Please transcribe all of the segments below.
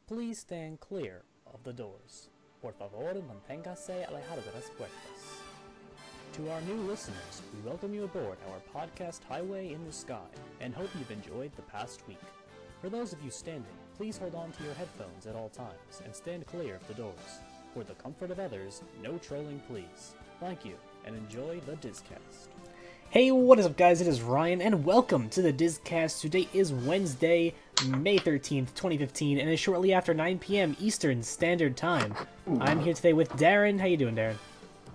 Please stand clear of the doors. Por favor, manténgase alejado de las puertas. To our new listeners, we welcome you aboard our podcast Highway in the Sky, and hope you've enjoyed the past week. For those of you standing, please hold on to your headphones at all times, and stand clear of the doors. For the comfort of others, no trolling please. Thank you, and enjoy the DisCast. Hey, what is up guys, it is Ryan, and welcome to the DisCast. Today is Wednesday, May 13th, 2015, and it's shortly after 9 p.m. Eastern Standard Time. I'm here today with Darren. How you doing, Darren?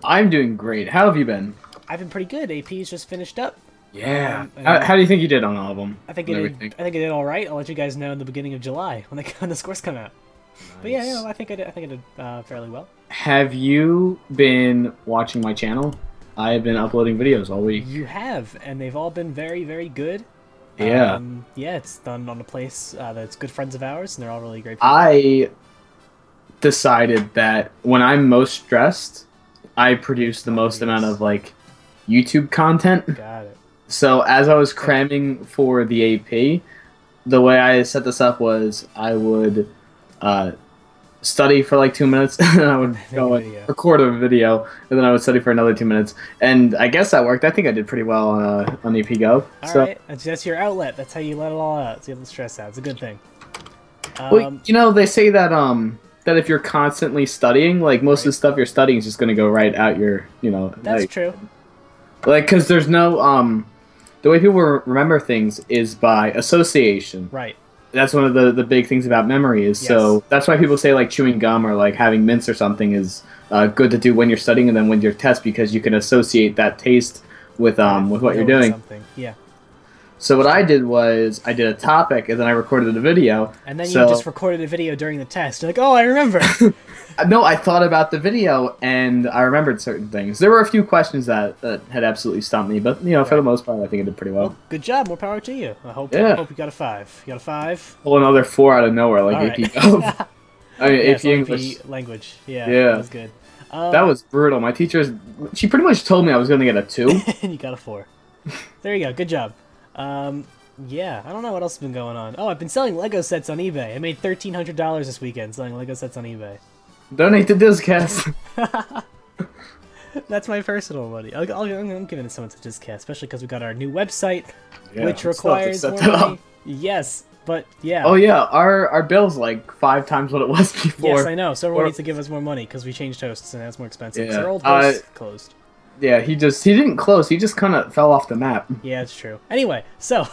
I'm doing great. How have you been? I've been pretty good. AP's just finished up. Yeah. How do you think you did on all of them? I think I did all right. I'll let you guys know in the beginning of July when the scores come out. Nice. But yeah, I think I did fairly well. Have you been watching my channel? I have been uploading videos all week. You have, and they've all been very, very good. Yeah. Yeah, it's done on a place that's good friends of ours, and they're all really great people. I decided that when I'm most stressed, I produce the most amount of, YouTube content. Got it. So as I was cramming for the AP, the way I set this up was I would study for 2 minutes, and then I would go record a video, and then I would study for another 2 minutes. And I guess that worked. I think I did pretty well on AP Go. Alright, that's your outlet. That's how you let it all out. So you have the stress out. It's a good thing. Well, they say that that if you're constantly studying, most of the stuff you're studying is just going to go right out your, That's true. Because there's no, the way people remember things is by association. Right. That's one of the big things about memory is, so that's why people say chewing gum or having mints or something is good to do when you're studying and then when you're test, because you can associate that taste with what you're doing. Something. Yeah. So what I did was I did a topic and then I recorded a video. And then you just recorded a video during the test. You're like, oh, I remember. No, I thought about the video and I remembered certain things. There were a few questions that had absolutely stumped me, but for the most part, I think I did pretty well. Good job. More power to you. I hope you got a 5. You got a 5? Pull another 4 out of nowhere, AP Go. I mean, AP English. AP language. Yeah. That was good. That was brutal. My teacher, she pretty much told me I was going to get a 2. And you got a 4. There you go. Good job. Yeah, I don't know what else has been going on. Oh, I've been selling Lego sets on eBay. I made $1,300 this weekend selling Lego sets on eBay. Donate to DisCast. That's my personal money. I'm giving some to DisCast, especially because we got our new website, which requires more money. Yes, but yeah. Oh yeah, our bill's 5 times what it was before. Yes, I know. So everyone needs to give us more money because we changed hosts and that's more expensive. Yeah. So our old host closed. Yeah, he didn't close. He just kind of fell off the map. Yeah, it's true. Anyway, so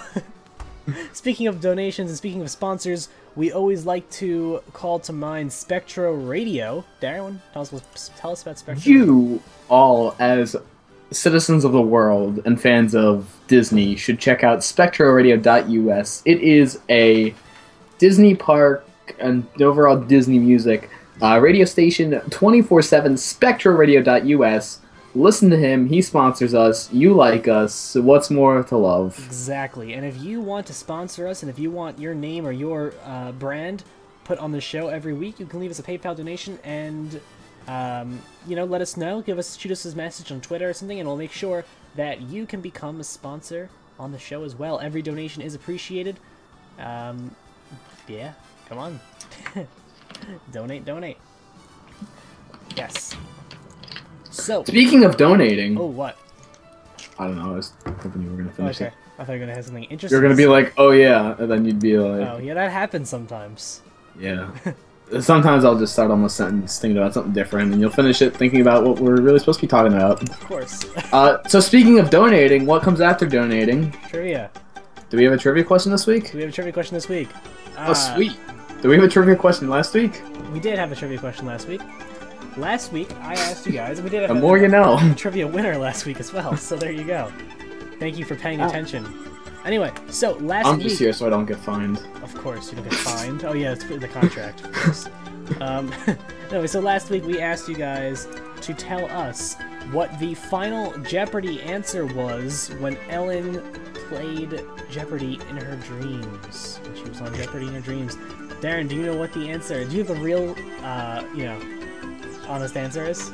speaking of donations and speaking of sponsors, we always like to call to mind Spectro Radio. Darren, tell us about Spectro. You all, as citizens of the world and fans of Disney, should check out SpectroRadio.us. It is a Disney park and overall Disney music radio station 24/7. SpectroRadio.us. Listen to him. He sponsors us. You like us. So what's more to love? Exactly. And if you want to sponsor us, and if you want your name or your brand put on the show every week, you can leave us a PayPal donation and, let us know. Shoot us a message on Twitter or something, and we'll make sure that you can become a sponsor on the show as well. Every donation is appreciated. Yeah. Come on. Donate. Yes. So, speaking of donating... Oh, what? I don't know, I was hoping you were going to finish it. I thought you were going to have something interesting. You're going to be like, oh yeah, and then you'd be like... Oh, yeah, that happens sometimes. Yeah. Sometimes I'll just start almost sentence thinking about something different, and you'll finish it thinking about what we're really supposed to be talking about. Of course. So speaking of donating, what comes after donating? Trivia. Do we have a trivia question this week? We have a trivia question this week. Oh, sweet. Do we have a trivia question last week? We did have a trivia question last week. Last week, I asked you guys, and we did have a trivia winner last week as well, so there you go. Thank you for paying attention. Anyway, so last week... I'm just here so I don't get fined. Of course, you don't get fined. Oh yeah, it's in the contract, of course. Anyway, so last week we asked you guys to tell us what the final Jeopardy answer was when Ellen played Jeopardy in her dreams. When she was on Jeopardy in her dreams. Darren, do you know what the answer is? Do you have the real, honest answer is?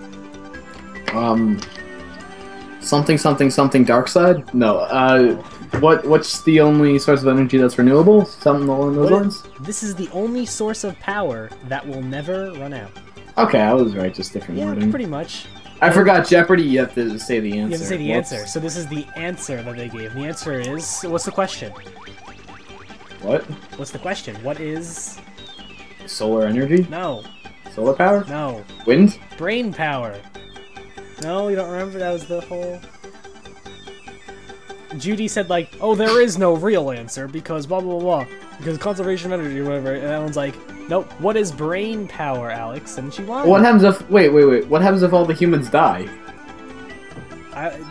Something, something, something, dark side? No. What's the only source of energy that's renewable? Something along those lines? This is the only source of power that will never run out. Okay, I was right, just different wording. Yeah, pretty much. I forgot Jeopardy, you have to say the answer. You have to say the answer. So this is the answer that they gave. The answer is... What's the question? What? What's the question? What is... Solar energy? No. Solar power? No. Wind? Brain power. No, you don't remember? That was the whole... Judy said, like, oh, there is no real answer because blah, blah, blah, blah. Because conservation of energy or whatever. And Alan's like, nope, what is brain power, Alex? And she won. What happens if... Wait. What happens if all the humans die?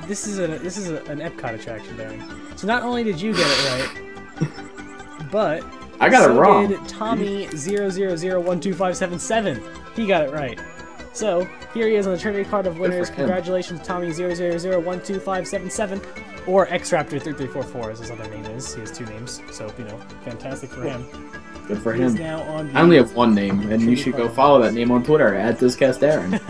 This is an Epcot attraction, Darren. So not only did you get it right, but... I got it wrong. So did Tommy 0001257. He got it right. So, here he is on the trivia card of winners. Congratulations, Tommy 000125777. Or X-Raptor3344 as his other name is. He has 2 names, so, you know, fantastic for him. Good for him. Now on I only have 1 name, and you should go follow that name on Twitter, @DisCastAaron.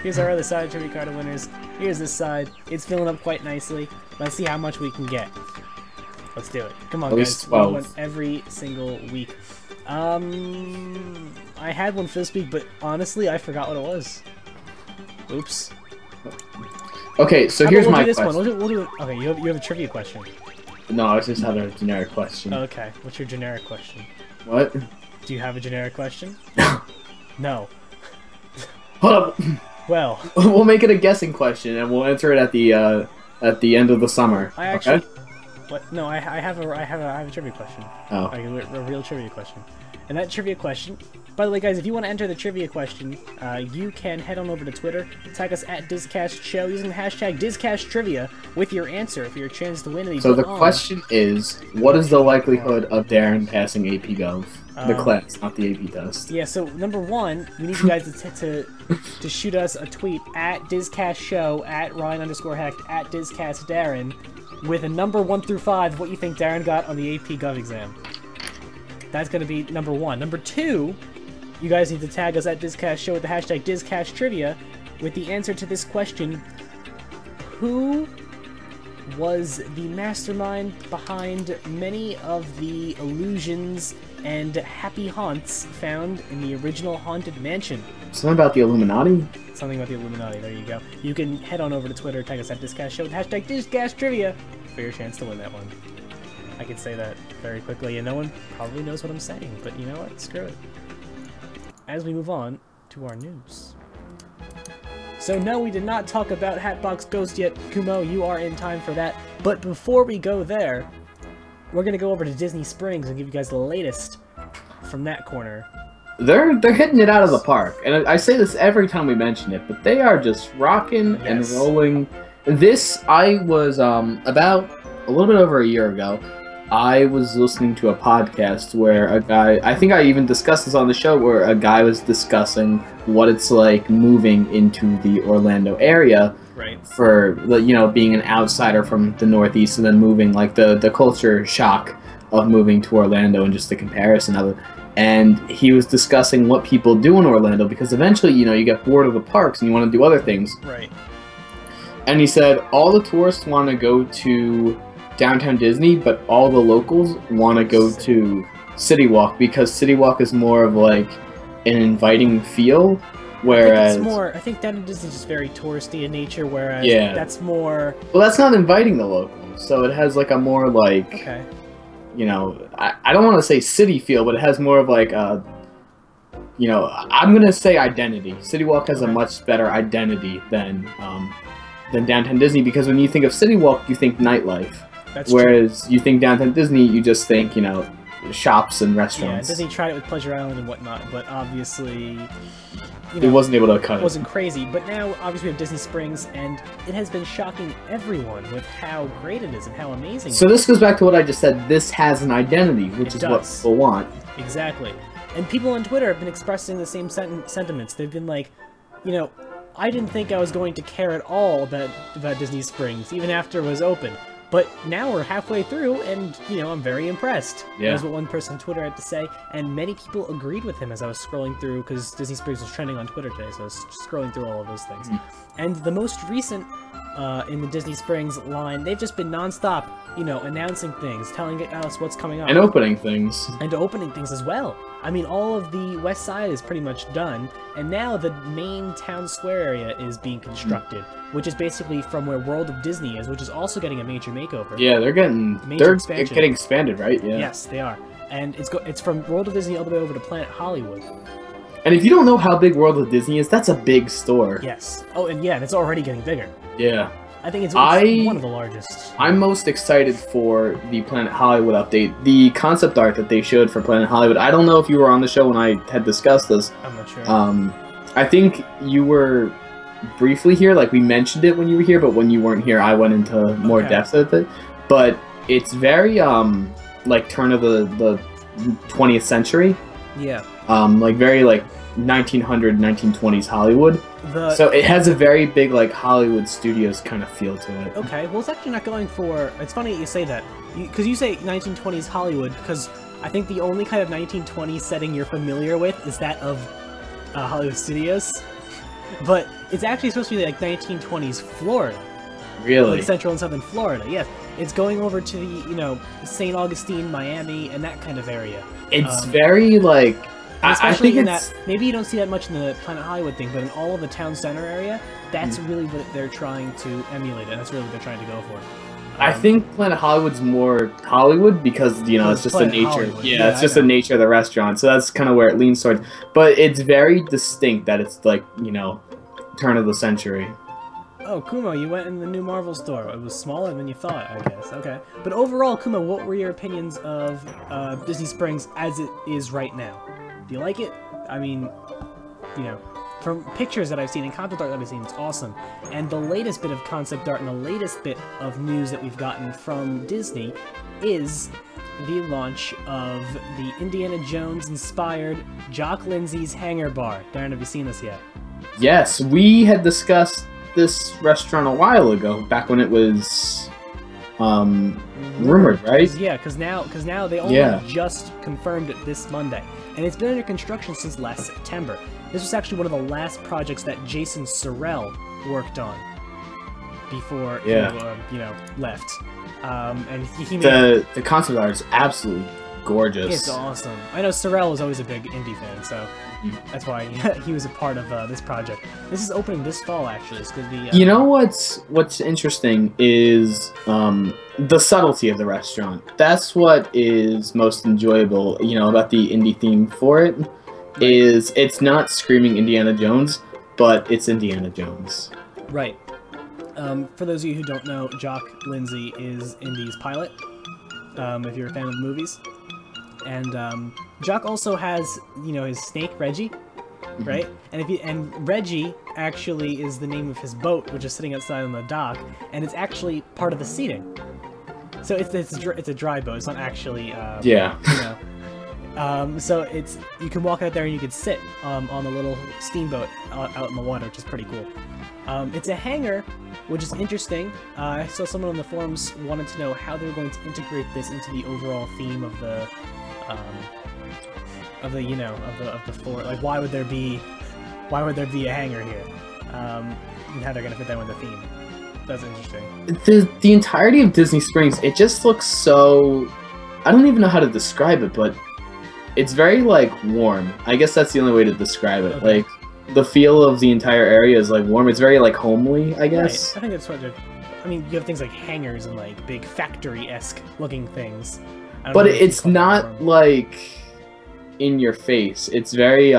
Here's our other side, trivia card of winners. Here's this side. It's filling up quite nicely. Let's see how much we can get. Let's do it. Come on, At guys. least 12. We win every single week. I had one for this week, but honestly, I forgot what it was. Oops. Okay, so here's my this question. one. We'll do it. Okay, you have a trivia question. No, I just had a generic question. Okay, what's your generic question? What? Do you have a generic question? No. Hold up. Well, we'll make it a guessing question, and we'll answer it at the end of the summer. I actually. Okay? What? No, I have a trivia question. Oh. Like a real trivia question. And that trivia question, by the way, guys, if you want to enter the trivia question, you can head on over to Twitter, tag us at DisCast Show using the hashtag DisCastTrivia with your answer for your chance to win. So the question is, what is the likelihood of Darren passing AP Gov? The class, not the AP test. Yeah, so number 1, we need you guys to shoot us a tweet at DisCast Show, at Ryan_Hecht, at DisCastDarren, with a number 1 through 5, what you think Darren got on the AP Gov exam. That's going to be number 1. Number 2, you guys need to tag us at DisCast Show with the hashtag DisCastTrivia with the answer to this question. Who was the mastermind behind many of the illusions and happy haunts found in the original Haunted Mansion? Something about the Illuminati? Something about the Illuminati, there you go. You can head on over to Twitter, tag us at DisCast Show with the hashtag DisCastTrivia for your chance to win that one. I can say that very quickly, and no one probably knows what I'm saying, but you know what? Screw it. As we move on to our news. So no, we did not talk about Hatbox Ghost yet. Kumo, you are in time for that. But before we go there, we're going to go over to Disney Springs and give you guys the latest from that corner. They're hitting it out of the park, and I say this every time we mention it, but they are just rocking and rolling. This, I was, about a little bit over a year ago, I was listening to a podcast where a guy, I think I even discussed this on the show, where a guy was discussing what it's like moving into the Orlando area, right? For the, you know, being an outsider from the Northeast and then moving, like the culture shock of moving to Orlando and just the comparison of it. And he was discussing what people do in Orlando, because eventually, you know, you get bored of the parks and you want to do other things. Right. And he said all the tourists want to go to Downtown Disney, but all the locals want to go to City Walk, because City Walk is more of like an inviting feel, whereas I think Downtown Disney is just very touristy in nature, whereas that's more... Well, that's not inviting the locals, so it has like a more like, okay, you know, I don't want to say city feel, but it has more of like a, you know, I'm gonna say identity. City Walk has a much better identity than Downtown Disney, because when you think of City Walk, you think nightlife. That's Whereas true. You think Downtown Disney, you just think, you know, shops and restaurants. Yeah, Disney tried it with Pleasure Island and whatnot, but obviously, you know, it wasn't able to cut it. It wasn't crazy, but now obviously we have Disney Springs, and it has been shocking everyone with how great it is and how amazing So this goes back to what I just said. This has an identity, which is what people want. Exactly. And people on Twitter have been expressing the same sentiments. They've been like, you know, I didn't think I was going to care at all about Disney Springs, even after it was open. But now we're halfway through, and, you know, I'm very impressed. Yeah. That's what one person on Twitter had to say, and many people agreed with him as I was scrolling through, because Disney Springs was trending on Twitter today, so I was scrolling through all of those things. And the most recent in the Disney Springs line, they've just been nonstop, you know, announcing things, telling us what's coming up. And opening things. And opening things as well. I mean, all of the west side is pretty much done, and now the main town square area is being constructed, which is basically from where World of Disney is, which is also getting a major makeover. Yeah, they're getting getting expanded, right? Yeah. Yes, they are. And it's from World of Disney all the way over to Planet Hollywood. And if you don't know how big World of Disney is, that's a big store. Yes. Oh, and yeah, it's already getting bigger. Yeah. I think it's one of the largest. I'm most excited for the Planet Hollywood update. The concept art that they showed for Planet Hollywood. I don't know if you were on the show when I had discussed this. I'm not sure. I think you were briefly here, like we mentioned it when you were here, but when you weren't here, I went into more depth with it. But it's very like turn of the 20th century. Yeah. Like very like 1900, 1920s Hollywood. So it has a very big like Hollywood Studios kind of feel to it. Okay, well it's actually not going for... It's funny you say that, because you say 1920s Hollywood, because I think the only kind of 1920s setting you're familiar with is that of Hollywood Studios. But it's actually supposed to be like 1920s Florida. Really? Like Central and Southern Florida, yes. It's going over to the, you know, St. Augustine, Miami, and that kind of area. It's very like... Especially I think in that, maybe you don't see that much in the Planet Hollywood thing, but in all of the town center area, that's really what they're trying to emulate, and that's really what they're trying to go for. I think Planet Hollywood's more Hollywood because, you know, it's just the nature. Yeah, it's just the nature of the restaurant, so that's kind of where it leans towards. But it's very distinct that it's like, you know, turn of the century. Oh, Kumo, you went in the new Marvel store. It was smaller than you thought, I guess. Okay. But overall, Kumo, what were your opinions of Disney Springs as it is right now? Do you like it? I mean, you know, from pictures that I've seen and concept art that I've seen, it's awesome. And the latest bit of concept art and the latest bit of news that we've gotten from Disney is the launch of the Indiana Jones-inspired Jock Lindsay's Hangar Bar. Darren, have you seen this yet? Yes, we had discussed this restaurant a while ago, back when it was rumored, right? Yeah, because now they only just confirmed it this Monday. And it's been under construction since last September. This was actually one of the last projects that Jason Sorrell worked on before he, you know, left. And he made the concept art is absolutely gorgeous. It's awesome. I know Sorrell was always a big indie fan, so that's why he was a part of this project. This is opening this fall, actually. It's gonna be. You know what's interesting is the subtlety of the restaurant. That's what is most enjoyable, you know, about the indie theme for it. Is it's not screaming Indiana Jones, but it's Indiana Jones. Right. For those of you who don't know, Jock Lindsay is Indy's pilot. If you're a fan of the movies. And Jock also has, you know, his snake Reggie, right? And Reggie actually is the name of his boat, which is sitting outside on the dock, and it's actually part of the seating. So it's a dry boat. It's not actually you know. So you can walk out there and you can sit on the little steamboat out in the water, which is pretty cool. It's a hangar, which is interesting. I saw someone on the forums wanted to know how they were going to integrate this into the overall theme of the you know, of the fort. Like, why would there be a hangar here? And how they're gonna fit that with the theme. That's interesting. The entirety of Disney Springs, it just looks so... I don't even know how to describe it, but it's very, like, warm. I guess that's the only way to describe it. Okay. Like, the feel of the entire area is, like, warm. It's very, like, homely, I guess. Right. I think that's what they're... I mean, you have things like hangars and, like, big factory-esque looking things. But it's not, like, in your face. It's very,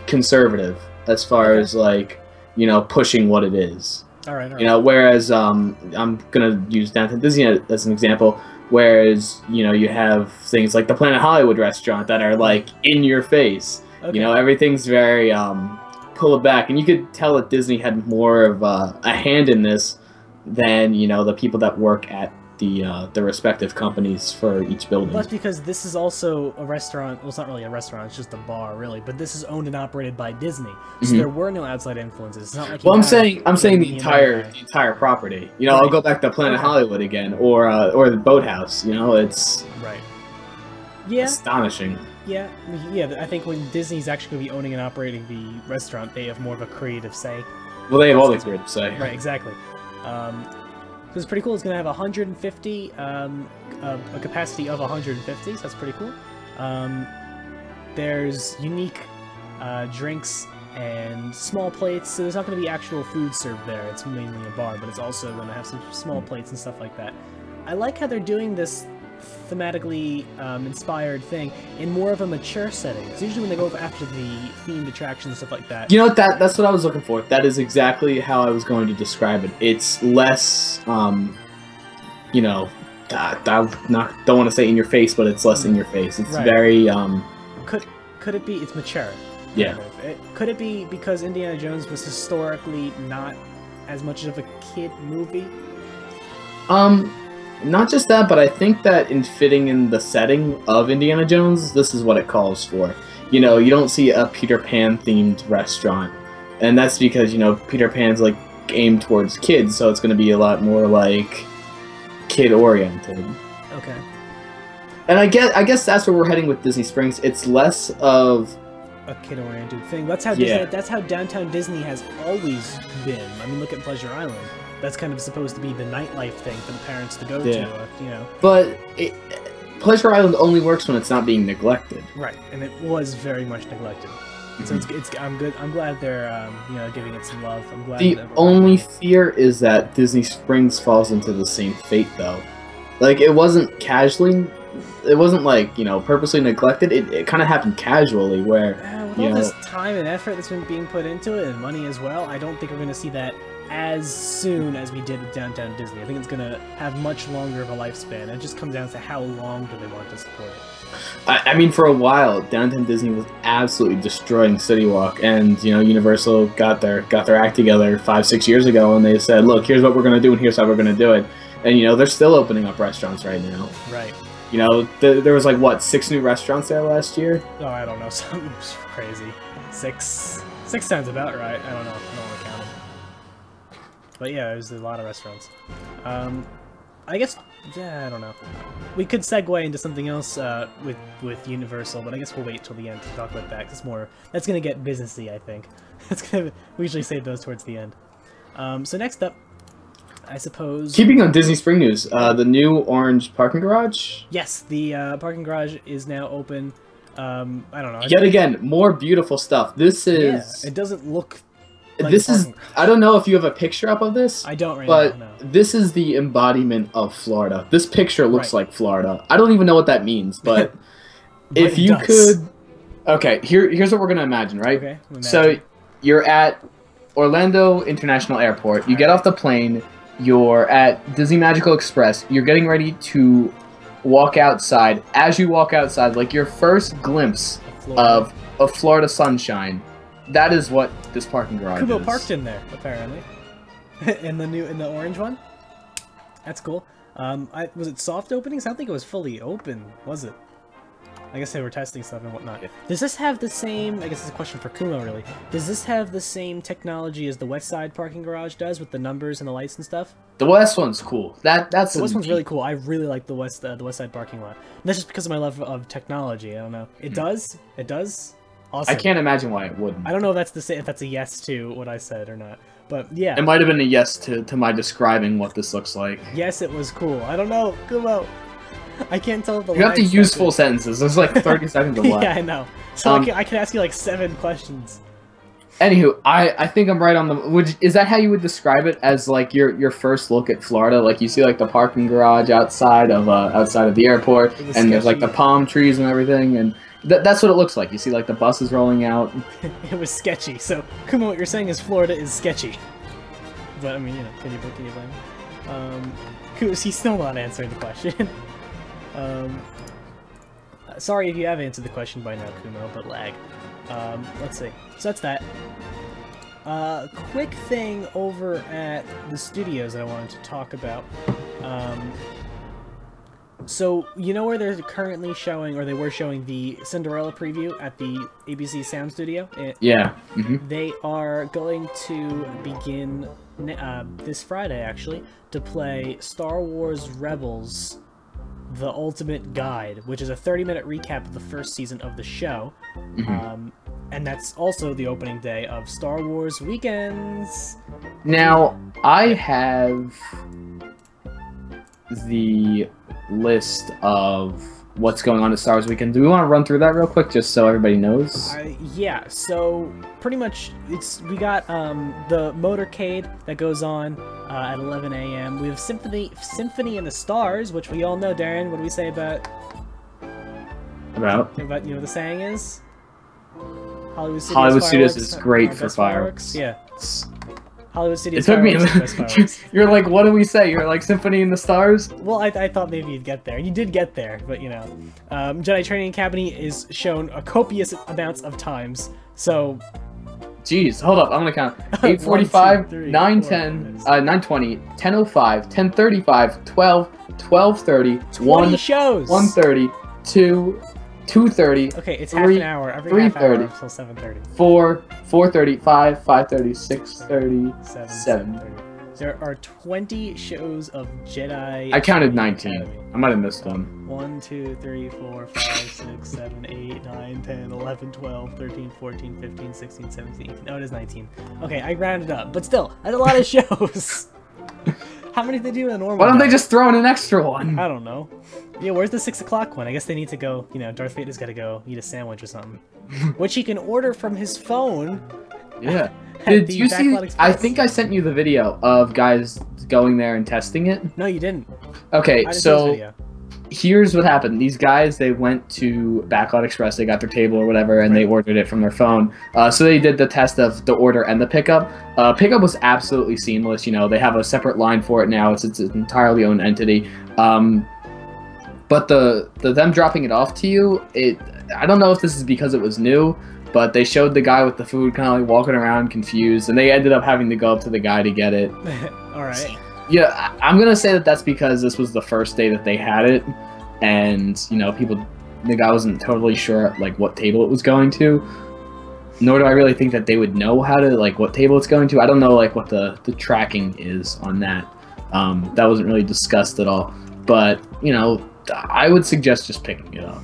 conservative as far as, like, you know, pushing what it is. All right. You know, whereas I'm gonna use Downtown Disney as an example. Whereas, you know, you have things like the Planet Hollywood restaurant that are like in your face. Okay. You know, everything's very pull it back, and you could tell that Disney had more of a hand in this than, you know, the people that work at the respective companies for each building. Plus, because this is also a restaurant. Well, it's not really a restaurant; it's just a bar, really. But this is owned and operated by Disney, so there were no outside influences. It's not like I'm saying the entire property. You know, I'll go back to Planet Hollywood again, or the Boathouse. You know, it's astonishing. Yeah. I think when Disney's actually going to be owning and operating the restaurant, they have more of a creative say. Well, they have all the creative say. Right. Exactly. So it's pretty cool. It's going to have 150, a capacity of 150, so that's pretty cool. There's unique drinks and small plates, so there's not going to be actual food served there. It's mainly a bar, but it's also going to have some small plates and stuff like that. I like how they're doing this thematically inspired thing in more of a mature setting. Because usually when they go after the themed attractions and stuff like that... You know what, that's what I was looking for. That is exactly how I was going to describe it. It's less, you know, I don't want to say in your face, but it's less in your face. It's very... Could it be... It's mature. Yeah. Could it be because Indiana Jones was historically not as much of a kid movie? Not just that, but I think that in fitting in the setting of Indiana Jones, this is what it calls for. You know, you don't see a Peter Pan-themed restaurant, and that's because, you know, Peter Pan's, like, aimed towards kids, so it's going to be a lot more, like, kid-oriented. Okay. And I guess that's where we're heading with Disney Springs. It's less of... a kid-oriented thing. That's how Disney, that's how downtown Disney has always been. I mean, look at Pleasure Island. That's kind of supposed to be the nightlife thing for the parents to go to, you know. But Pleasure Island only works when it's not being neglected. Right, and it was very much neglected. So it's I'm glad they're you know, giving it some love. I'm glad. The only fear is that Disney Springs falls into the same fate, though. Like, it wasn't casually. It wasn't like, you know, purposely neglected. It kind of happened casually, where with all this time and effort that's been being put into it, and money as well, I don't think we're going to see that as soon as we did with Downtown Disney. I think it's going to have much longer of a lifespan. It just comes down to how long do they want to support it. I mean, for a while, Downtown Disney was absolutely destroying City Walk, and, you know, Universal got their act together 5-6 years ago, and they said, look, here's what we're going to do, and here's how we're going to do it. And, you know, they're still opening up restaurants right now. Right. You know, there was, like, what, 6 new restaurants there last year? Oh, I don't know, something crazy. 6 sounds about right. I don't know. I don't want to count them. But yeah, there's a lot of restaurants. I guess, I don't know. We could segue into something else with Universal, but I guess we'll wait till the end to talk about that. Cause that's gonna get businessy, I think. We usually save those towards the end. So next up, I suppose... Keeping on Disney Spring News, the new orange parking garage? Yes, the parking garage is now open. I don't know. Yet again, more beautiful stuff. This is... Yeah, it doesn't look... Like this is... I don't know if you have a picture up of this. I don't right now, no. But this is the embodiment of Florida. This picture looks like Florida. I don't even know what that means, but... if you could... Okay, here's what we're going to imagine, right? Okay, so, you're at Orlando International Airport. You get off the plane. You're at Disney Magical Express. You're getting ready to walk outside. As you walk outside, like your first glimpse of Florida sunshine, that is what this parking garage Kubo is. parked in there, apparently. in the orange one. That's cool. Was it soft openings? I don't think it was fully open, was it? I guess they were testing stuff and whatnot. Yeah. Does this have the same... I guess it's a question for Kumo, really. Does this have the same technology as the West Side parking garage does, with the numbers and the lights and stuff? The West one's cool. That's the West one's really cool. I really like the West Side parking lot. And that's just because of my love of technology. I don't know. It does. It does. Awesome. I can't imagine why it wouldn't. I don't know if that's a yes to what I said or not. But yeah. It might have been a yes to my describing what this looks like. Yes, it was cool. I don't know. Kumo. I can't tell the. You have to use full sentences. There's like 30 seconds of left. Yeah, I know. So I can ask you like 7 questions. Anywho, I think I'm right on the. Is that how you would describe it, as like your first look at Florida? Like you see like the parking garage outside of the airport, and sketchy. There's like the palm trees and everything, and that's what it looks like. You see like the buses rolling out. It was sketchy. So Kumo, what you're saying is Florida is sketchy. But I mean, you know, can you blame? He's still not answering the question. Sorry if you have answered the question by now, Kumo, but lag. Let's see. So that's that. Quick thing over at the studios that I wanted to talk about. So, you know where they're currently showing, or they were showing, the Cinderella preview at the ABC Sound Studio? Yeah. They are going to begin this Friday, actually, to play Star Wars Rebels: The Ultimate Guide, which is a 30-minute recap of the first season of the show. And that's also the opening day of Star Wars Weekends. Now, I have the list of what's going on at Star Wars Weekend. Do we want to run through that real quick, just so everybody knows? Yeah, so pretty much we got the motorcade that goes on at 11 a.m. We have Symphony in the Stars, which we all know. Darren, what do we say about you know what the saying is? Hollywood Studios is great for fireworks. Yeah. Hollywood Studios. It took me. Fireworks. You're like, what do we say? You're like Symphony in the Stars. Well, I thought maybe you'd get there. You did get there, but you know, Jedi Training Academy is shown a copious amounts of times. So. Jeez, hold up. I'm gonna count. 8:45, 9:10, 9:20, 10:05, 10:35, 12, 12:30, 1 shows. 1:30, 2. 2:30. Okay, it's 3, half an hour. Every half hour until 7:30. 4, 4:30, 5, 5:30, 6:30, 7:30. There are 20 shows of Jedi. I counted 19. I might have missed one. 1, 2, 3, 4, 5, 6, 7, 8, 9, 10, 11, 12, 13, 14, 15, 16, 17, 18. No, it is 19. Okay, I rounded up, but still, that's a lot of shows. How many did they do in a normal? Why don't they just throw in an extra one? I don't know. Yeah, where's the 6 o'clock one? I guess they need to go, you know, Darth Vader's gotta go eat a sandwich or something. Which he can order from his phone. Yeah. Did you see? I think I sent you the video of guys going there and testing it. No, you didn't. Okay, so here's what happened. These guys, they went to Backlot Express, they got their table or whatever, and they ordered it from their phone. So they did the test of the order and the pickup. Pickup was absolutely seamless. You know, they have a separate line for it now. It's an entirely own entity. But the them dropping it off to you, I don't know if this is because it was new, but they showed the guy with the food kind of like walking around confused, and they ended up having to go up to the guy to get it. All right. Yeah, I'm gonna say that that's because this was the first day that they had it, and you know, the guy wasn't totally sure like what table it was going to. Nor do I really think that they would know how to like what table it's going to. I don't know like what the tracking is on that. That wasn't really discussed at all. But you know, I would suggest just picking it up.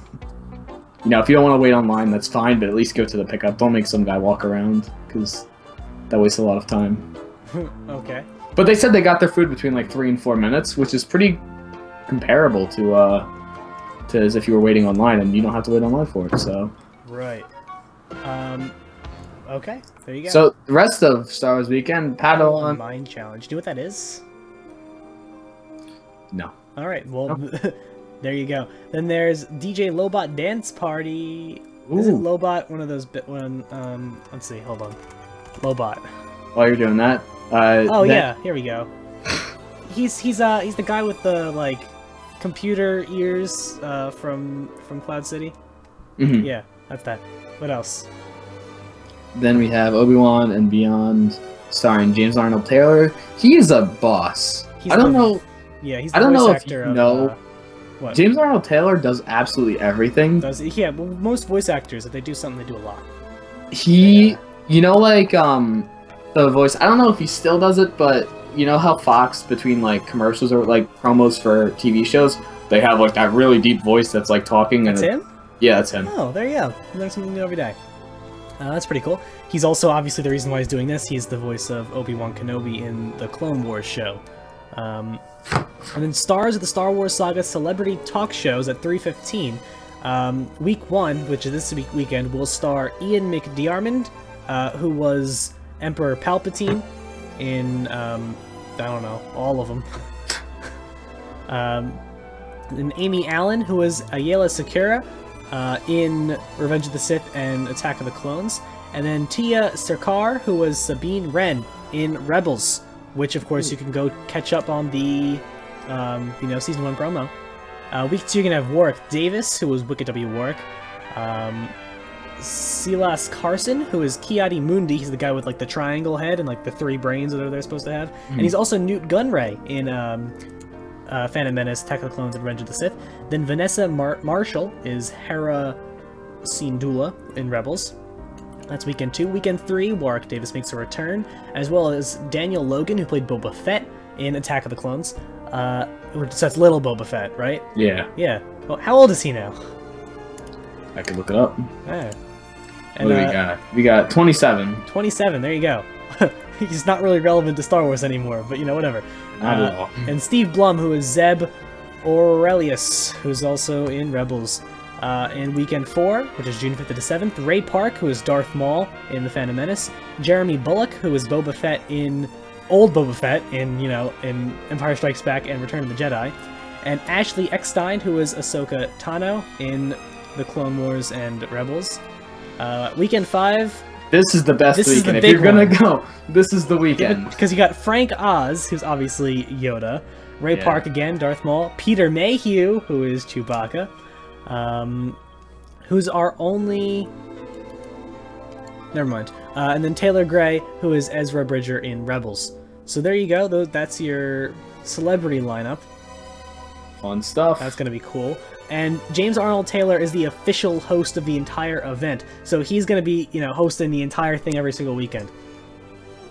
You know, if you don't want to wait online, that's fine, but at least go to the pickup. Don't make some guy walk around, because that wastes a lot of time. Okay. But they said they got their food between like 3 and 4 minutes, which is pretty comparable to as if you were waiting online, and you don't have to wait online for it. So. Right. Okay. There you go. So the rest of Star Wars Weekend, Padawan Mind Challenge. Do you know what that is? No. All right. Well, there you go. Then there's DJ Lobot Dance Party. Ooh. Isn't Lobot one of those let's see. Hold on. Lobot. While you're doing that. Yeah. Here we go. He's the guy with the like computer ears from Cloud City. Mm-hmm. Yeah, that's that. What else? Then we have Obi-Wan and Beyond, starring James Arnold Taylor. He is a boss. I don't know. Yeah, he's. I don't know if you know. What? James Arnold Taylor does absolutely everything. Yeah, well, most voice actors, if they do something, they do a lot. You know, like the voice. I don't know if he still does it, but you know how Fox, between like commercials or like promos for TV shows, they have like that really deep voice that's like talking. That's him? Yeah, that's him. Oh, there you go. You learn something new every day. That's pretty cool. He's also obviously the reason why he's doing this. He's the voice of Obi-Wan Kenobi in the Clone Wars show. And then stars of the Star Wars Saga celebrity talk shows at 3:15. Week 1, which is this weekend, will star Ian McDiarmid, who was Emperor Palpatine in, I don't know, all of them. And Amy Allen, who was Ayala Secura in Revenge of the Sith and Attack of the Clones. And then Tia Sircar, who was Sabine Wren in Rebels, which of course you can go catch up on the, Season 1 promo. Week 2 you're going to have Warwick Davis, who was Wicked W. Warwick. Silas Carson, who is Ki-Adi Mundi. He's the guy with like the triangle head and like the 3 brains that they're supposed to have. And he's also Newt Gunray in Phantom Menace, Attack of the Clones, and Revenge of the Sith. Then Vanessa Marshall is Hera Syndulla in Rebels. That's weekend 2. Weekend 3, Warwick Davis makes a return, as well as Daniel Logan, who played Boba Fett in Attack of the Clones. So that's little Boba Fett, right? Yeah. Yeah. Well, how old is he now? I could look it up. Oh. And, what do we got? We got 27. 27, there you go. He's not really relevant to Star Wars anymore, but whatever. Not at all. And Steve Blum, who is Zeb Aurelius, who's also in Rebels. In Weekend 4, which is June 5th to the 7th, Ray Park, who is Darth Maul in The Phantom Menace. Jeremy Bulloch, who is Boba Fett in... Old Boba Fett in, in Empire Strikes Back and Return of the Jedi. And Ashley Eckstein, who is Ahsoka Tano in The Clone Wars and Rebels. Weekend 5... This is the best weekend. If you're gonna go, this is the weekend. Because you got Frank Oz, who's obviously Yoda. Ray Park again, Darth Maul. Peter Mayhew, who is Chewbacca. Who's our only... Never mind. And then Taylor Gray, who is Ezra Bridger in Rebels. So there you go. That's your celebrity lineup. Fun stuff. That's going to be cool. And James Arnold Taylor is the official host of the entire event. So he's going to be, hosting the entire thing every single weekend.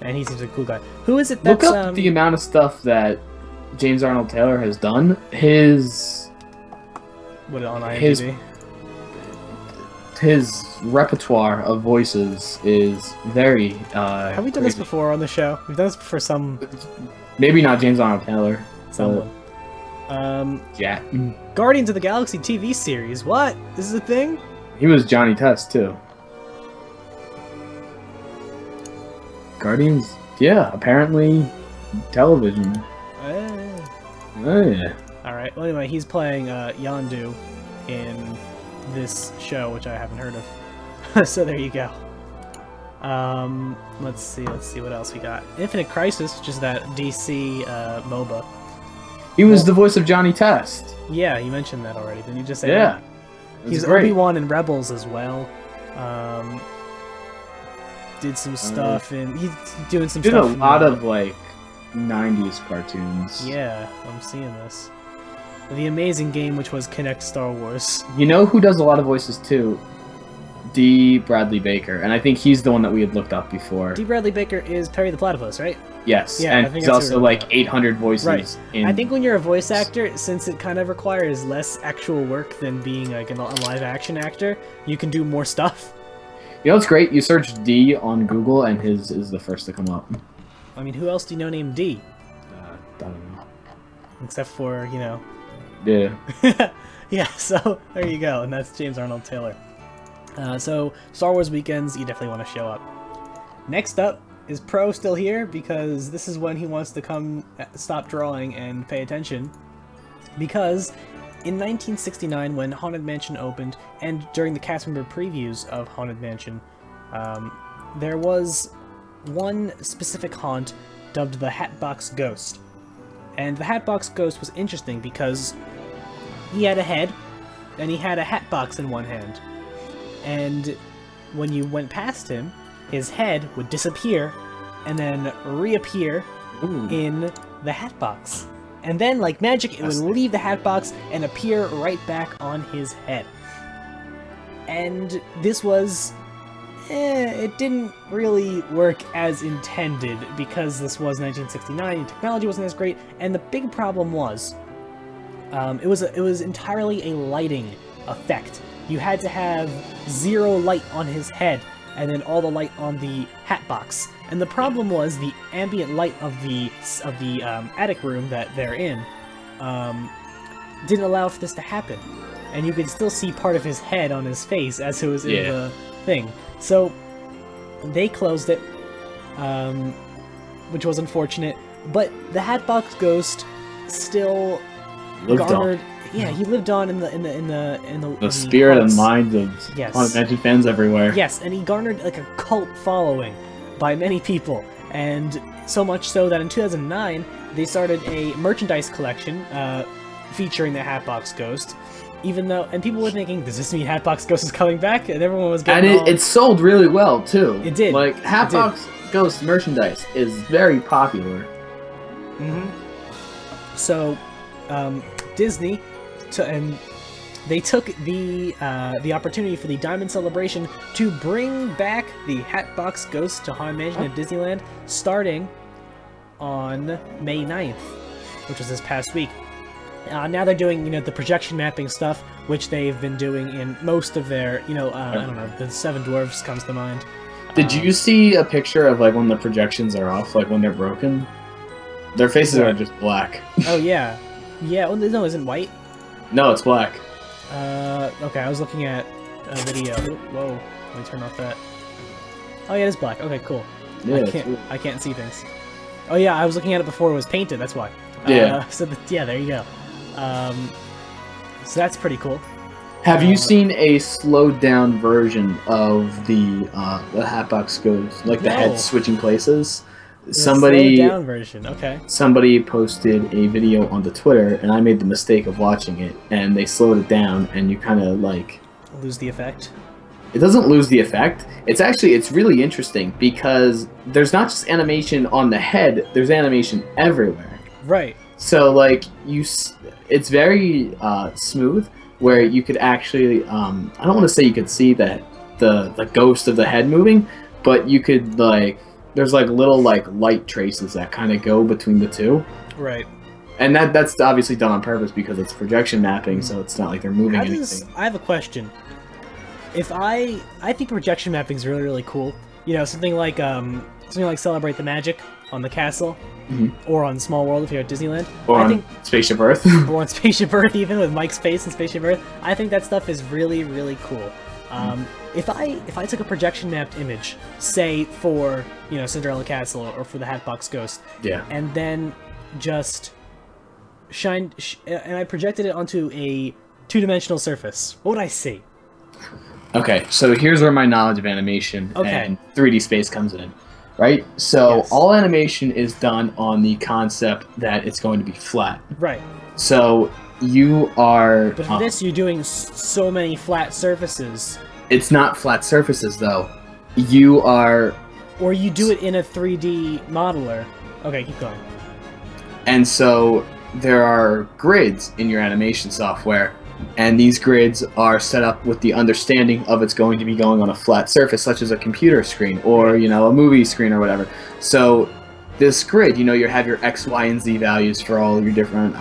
And he seems like a cool guy. Who is it that's... Look up the amount of stuff that James Arnold Taylor has done. His... What, on IMDb? His repertoire of voices is very, Have we done this before on the show? We've done this for some... Maybe not James Arnold Taylor. Someone. Yeah. Guardians of the Galaxy TV series. What? This is a thing? He was Johnny Test, too. Guardians? Yeah, apparently television. Oh, yeah. Alright, well anyway, he's playing Yondu in this show, which I haven't heard of. So there you go. Let's see what else we got. Infinite Crisis, which is that DC MOBA. He was the voice of Johnny Test. Yeah, you mentioned that already. Didn't you just say that? He's Obi-Wan in Rebels as well. Did some stuff, and he's doing some stuff. Did a lot of, 90s cartoons. Yeah, I'm seeing this. The amazing game, which was Kinect Star Wars. You know who does a lot of voices, too? D. Bradley Baker, and I think he's the one that we had looked up before. D. Bradley Baker is Perry the Platypus, right? Yes, yeah, and he's also 800 voices. Right. In... I think when you're a voice actor, since it kind of requires less actual work than being a live-action actor, you can do more stuff. You know what's great? You search D on Google, and his is the first to come up. I mean, who else do you know named D? I don't know. Except for, Yeah. Yeah, so there you go, and that's James Arnold Taylor. So, Star Wars weekends, you definitely want to show up. Next up, is Pro still here? Because this is when he wants to come stop drawing and pay attention. Because in 1969, when Haunted Mansion opened, and during the cast member previews of Haunted Mansion, there was one specific haunt dubbed the Hatbox Ghost. And the Hatbox Ghost was interesting because he had a head, and he had a hat box in one hand. And when you went past him, his head would disappear and then reappear in the hat box. And then, like magic, it would leave the hat box and appear right back on his head. And this was... it didn't really work as intended because this was 1969 and technology wasn't as great. And the big problem was, it was entirely a lighting effect. You had to have zero light on his head, and then all the light on the hat box. And the problem was the ambient light of the attic room that they're in didn't allow for this to happen. And you could still see part of his head on his face as it was in the thing. So they closed it, which was unfortunate. But the Hatbox Ghost still garnered. Yeah, he lived on in the spirit hearts. and minds of Haunted Mansion fans everywhere. Yes, and he garnered like a cult following by many people, and so much so that in 2009 they started a merchandise collection featuring the Hatbox Ghost. Even though, and people were thinking, does this mean Hatbox Ghost is coming back? And everyone was getting it sold really well too. It did. Like Hatbox Ghost merchandise is very popular. So. Disney, and they took the opportunity for the Diamond Celebration to bring back the Hatbox Ghost to Haunted Mansion at Disneyland, starting on May 9th, which was this past week. Now they're doing, the projection mapping stuff, which they've been doing in most of their, I don't know, the Seven Dwarfs comes to mind. Did you see a picture of, like, when the projections are off, like, when they're broken? Their faces are just black. Oh, yeah. Yeah, well, no, isn't white? No, it's black. Okay, I was looking at a video. Whoa, let me turn off that. Oh, yeah, it is black. Okay, cool. Yeah, I can't see things. Oh, yeah, I was looking at it before it was painted, that's why. Yeah. Yeah, there you go. So that's pretty cool. Have you seen a slowed down version of the Hatbox Ghost, like the head switching places? Slowed down version. Okay. Somebody posted a video on the Twitter, and I made the mistake of watching it, and they slowed it down, and you kind of like lose the effect. It doesn't lose the effect. It's really interesting because there's not just animation on the head. There's animation everywhere. Right. So like it's very smooth, where you could actually I don't want to say you could see the ghost of the head moving, but you could there's like little light traces that kind of go between the two. Right. And that's obviously done on purpose because it's projection mapping, so it's not like they're moving anything. I have a question. I think projection mapping is really, really cool. Something like Celebrate the Magic on the castle, or on Small World if you're at Disneyland, or on Spaceship Earth, or on Spaceship Earth, even with Mike's face in Spaceship Earth. I think that stuff is really, really cool. If I took a projection mapped image, say for Cinderella Castle or for the Hatbox Ghost, yeah, and then just and I projected it onto a two-dimensional surface, what would I see? Okay, so here's where my knowledge of animation and 3D space comes in, right? So all animation is done on the concept that it's going to be flat. Right. So you are... But for this, you're doing so many flat surfaces. It's not flat surfaces, though. You are... Or you do it in a 3D modeler. Okay, keep going. And so there are grids in your animation software, and these grids are set up with the understanding of it's going to be going on a flat surface, such as a computer screen or, a movie screen or whatever. So this grid, you have your X, Y, and Z values for all your different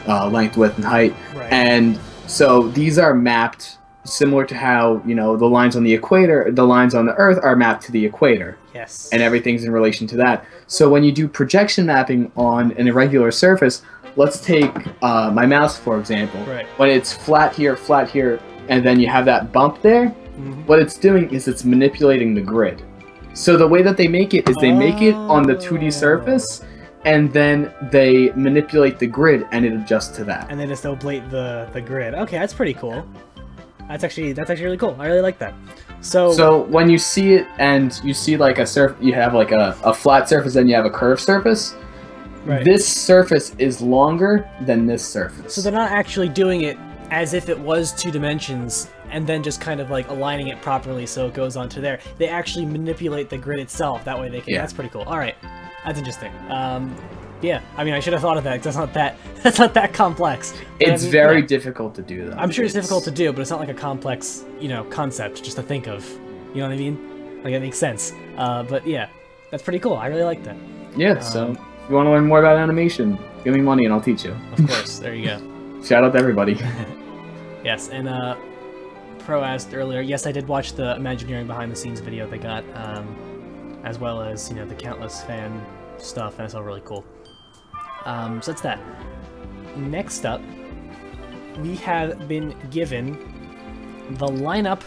length, width, and height. Right. And so these are mapped similar to how, the lines on the equator, the lines on the Earth are mapped to the equator. Yes. And everything's in relation to that. So when you do projection mapping on an irregular surface, let's take my mouse, for example. Right. When it's flat here, and then you have that bump there, what it's doing is it's manipulating the grid. So the way that they make it is they make it on the 2D surface, and then they manipulate the grid, and it adjusts to that. And they just oblate the grid. Okay, that's pretty cool. That's actually really cool. I really like that. So when you see it, and you see like you have like a flat surface, then you have a curved surface. Right. This surface is longer than this surface. So they're not actually doing it as if it was 2 dimensions and then just kind of aligning it properly so it goes onto there. They actually manipulate the grid itself. That way they can. Yeah. That's pretty cool. All right, that's interesting. Yeah, I mean, I should have thought of that because that's not that complex. But it's very difficult to do, though. I'm sure it's difficult to do, but it's not like a complex, concept just to think of. You know what I mean? It makes sense. But yeah, that's pretty cool. I really like that. Yeah. So if you want to learn more about animation, give me money and I'll teach you. Of course. There you go. Shout out to everybody. Yes, and Pro asked earlier. Yes, I did watch the Imagineering behind-the-scenes video they got, as well as the countless fan stuff, and it's all really cool. So that's that. Next up, we have been given the lineup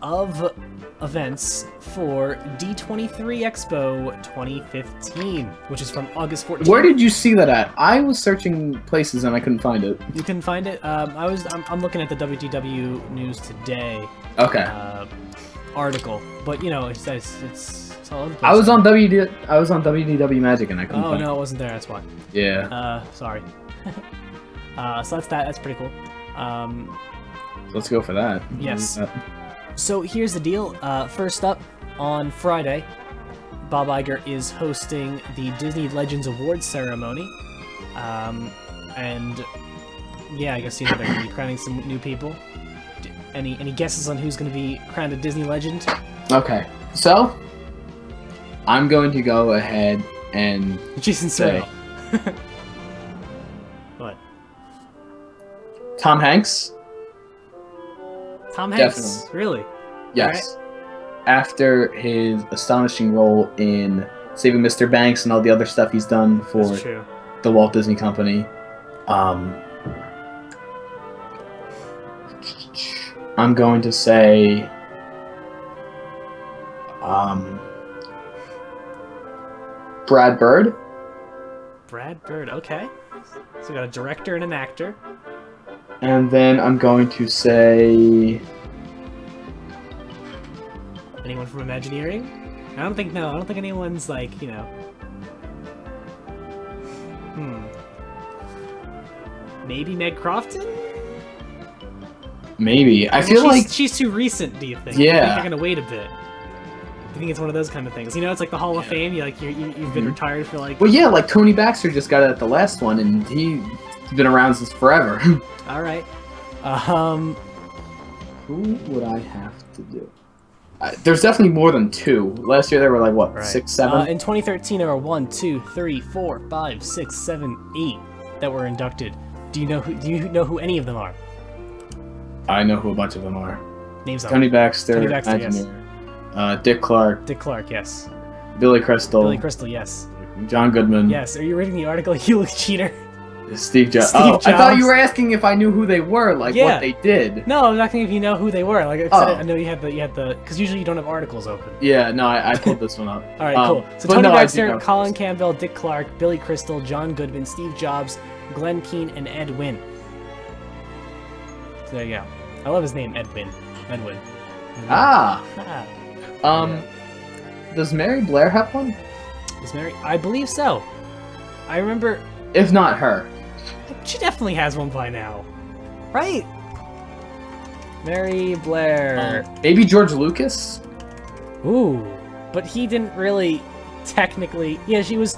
of events for D23 Expo 2015, which is from August 14th. Where did you see that at? I was searching places and I couldn't find it. You couldn't find it? I'm looking at the WDW News Today. Okay. Article, but it's all over the place. I was on WDW Magic and I couldn't find it. Oh no, it wasn't there. That's why. Yeah. Sorry. So that's that. That's pretty cool. Let's go for that. Yes. So here's the deal. First up, on Friday, Bob Iger is hosting the Disney Legends Awards ceremony. And yeah, I guess they're going to be crowning some new people. Any guesses on who's going to be crowned a Disney legend? Okay, so I'm going to go ahead and Jason say what? Tom Hanks. Tom Hanks, Definitely. Really? Yes. Right. After his astonishing role in Saving Mr. Banks and all the other stuff he's done for the Walt Disney Company, I'm going to say Brad Bird. Brad Bird, okay. So we got a director and an actor. And then I'm going to say... Anyone from Imagineering? I don't think anyone's like, you know... Maybe Meg Crofton? Maybe. I feel like she's too recent. Do you think? Yeah. I think they're gonna wait a bit. I think it's one of those kind of things. You know, it's like the Hall of Fame. You've been retired for like. Well, yeah, like Tony Baxter just got it at the last one, and he's been around since forever. All right. Who would I have to do? There's definitely more than 2. Last year there were like what, 6, 7. In 2013 there were 1, 2, 3, 4, 5, 6, 7, 8 that were inducted. Do you know who any of them are? I know who a bunch of them are. Names Tony Baxter, yes. Dick Clark. Dick Clark, yes. Billy Crystal. Billy Crystal, yes. John Goodman. Yes. Are you reading the article? You look cheater. Steve Jobs. Steve Jobs. I thought you were asking if I knew who they were, like what they did. No, I'm asking if you know who they were. Like I said, I know you had the because usually you don't have articles open. Yeah, no, I pulled this one up. All right, cool. So Tony Baxter, Colin Campbell, Dick Clark, Billy Crystal, John Goodman, Steve Jobs, Glenn Keane, and Ed Wynn. So there you go. I love his name, Edwin. Edwin. Does Mary Blair have one? Is Mary? I believe so. I remember. If not her. She definitely has one by now. Right? Mary Blair. Maybe George Lucas? Ooh. But he didn't really technically... Yeah, she was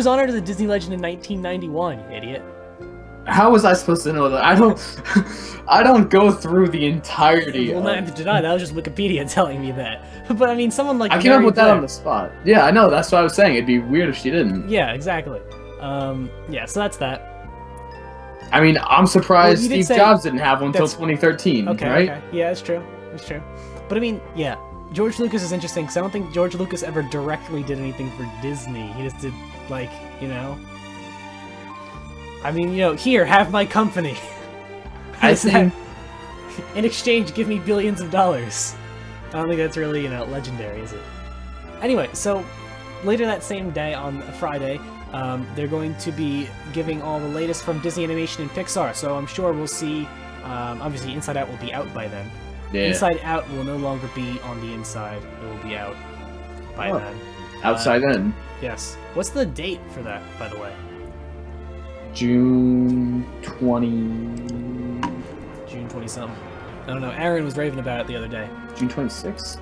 honored as a Disney legend in 1991, you idiot. How was I supposed to know that? I don't go through the entirety well, neither did I. That was just Wikipedia telling me that. But I mean, someone like I came up with that on the spot. Yeah, I know. That's what I was saying. It'd be weird if she didn't. Yeah, exactly. Yeah, so that's that. I mean, I'm surprised Steve Jobs didn't have one until 2013, right? Okay. Yeah, that's true. That's true. But I mean, yeah, George Lucas is interesting because I don't think George Lucas ever directly did anything for Disney. He just did, like, you know... I mean, you know, here, have my company. In exchange, give me billions of dollars. I don't think that's really, you know, legendary, is it? Anyway, so later that same day, on Friday, they're going to be giving all the latest from Disney Animation and Pixar, so I'm sure we'll see, obviously Inside Out will be out by then. Yeah. Inside Out will no longer be on the inside, it will be out by then. Outside in? Yes. What's the date for that, by the way? June 20... June 20-something. I don't know, Aaron was raving about it the other day. June 26th?